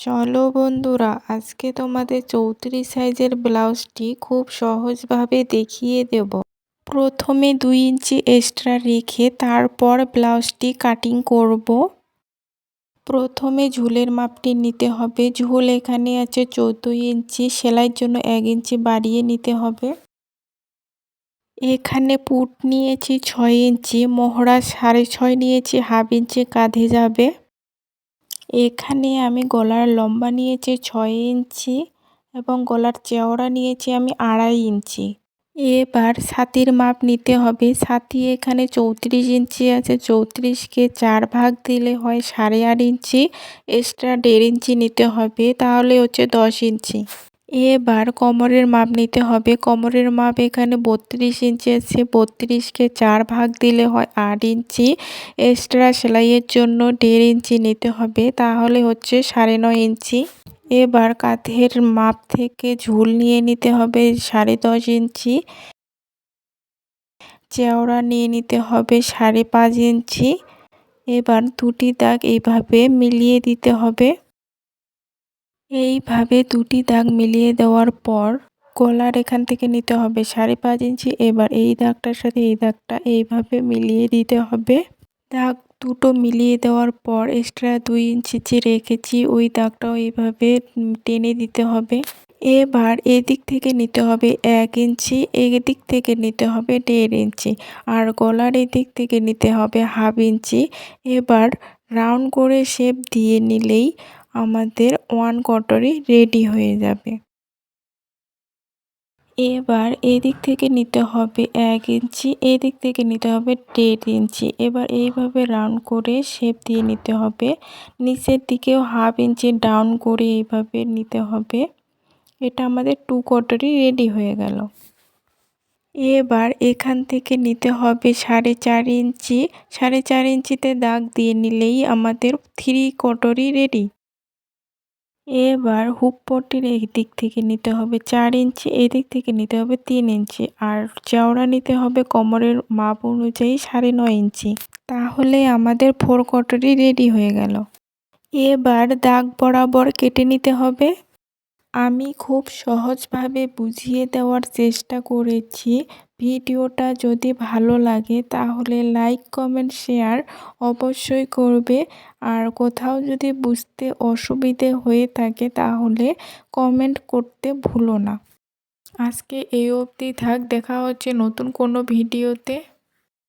চলো বন্ধুরা, আজকে তোমাদের 34 সাইজের ব্লাউজটি খুব সহজভাবে দেখিয়ে দেব। প্রথমে 2 ইঞ্চি এক্সট্রা রেখে তারপর ব্লাউজটি কাটিং করব। প্রথমে ঝুলের মাপটি নিতে হবে। ঝুল এখানে আছে 14 ইঞ্চি, সেলাইয়ের জন্য 1 ইঞ্চি বাড়িয়ে নিতে হবে। এখানে পুট নিয়েছি 6 ইঞ্চি, মহড়া 6.5 নিয়েছি, হাফ ইঞ্চি কাঁধে যাবে। এখানে আমি গলার লম্বা নিয়েছি 6 ইঞ্চি এবং গলার চওড়া নিয়েছি আমি 2.5 ইঞ্চি। এবার ছাতির মাপ নিতে হবে। ছাতি এখানে 34 ইঞ্চি আছে, 34কে 4 ভাগ দিলে হয় 8.5 ইঞ্চি, এক্সট্রা 1.5 ইঞ্চি নিতে হবে, তাহলে হচ্ছে 10 ইঞ্চি। এবার কোমরের মাপ নিতে হবে। কোমরের মাপ এখানে 32 ইঞ্চি আছে, 32কে 4 ভাগ দিলে হয় 8 ইঞ্চি, এক্সট্রা সেলাইয়ের জন্য 1.5 ইঞ্চি নিতে হবে, তাহলে হচ্ছে 9.5 ইঞ্চি। এবার কাঁধের মাপ থেকে ঝুল নিয়ে নিতে হবে 10.5 ইঞ্চি, চওড়া নিয়ে নিতে হবে 5.5 ইঞ্চি। এবার দুটি দাগ এইভাবে মিলিয়ে দিতে হবে। এইভাবে দুটি দাগ মিলিয়ে দেওয়ার পর গলার এখান থেকে নিতে হবে 5.5 ইঞ্চি। এবার এই দাগটার সাথে এই দাগটা এইভাবে মিলিয়ে দিতে হবে। দাগ দুটো মিলিয়ে দেওয়ার পর এক্সট্রা 2 ইঞ্চি যে রেখেছি ওই দাগটাও এইভাবে টেনে দিতে হবে। এবার এদিক থেকে নিতে হবে 1 ইঞ্চি, এদিক থেকে নিতে হবে 1.5 ইঞ্চি, আর গলার এদিক থেকে নিতে হবে হাফ ইঞ্চি। এবার রাউন্ড করে শেপ দিয়ে নিলেই আমাদের 1 কটরি রেডি হয়ে যাবে। এবার এদিক থেকে নিতে হবে 1 ইঞ্চি, এদিক থেকে নিতে হবে 1.5 ইঞ্চি। এবার এইভাবে রাউন্ড করে শেপ দিয়ে নিতে হবে। নিচের দিকেও হাফ ইঞ্চি ডাউন করে এইভাবে নিতে হবে। এটা আমাদের 2 কটরি রেডি হয়ে গেল। এবার এখান থেকে নিতে হবে 4.5 ইঞ্চি, 4.5 ইঞ্চিতে দাগ দিয়ে নিলেই আমাদের 3 কটরি রেডি। এবার হুক পট্টির এই দিক থেকে নিতে হবে 4 ইঞ্চি, এদিক থেকে নিতে হবে 3 ইঞ্চি, আর চওড়া নিতে হবে কোমরের মাপ অনুযায়ী 9.5 ইঞ্চি। তাহলে আমাদের 4 কটরি রেডি হয়ে গেল। এবার দাগ বরাবর কেটে নিতে হবে। আমি খুব সহজভাবে বুঝিয়ে দেওয়ার চেষ্টা করেছি। ভিডিওটা যদি ভালো লাগে তাহলে লাইক, কমেন্ট, শেয়ার অবশ্যই করবে। আর কোথাও যদি বুঝতে অসুবিধে হয়ে থাকে তাহলে কমেন্ট করতে ভুলো না। আজকে এই অবধি থাক, দেখা হচ্ছে নতুন কোনো ভিডিওতে।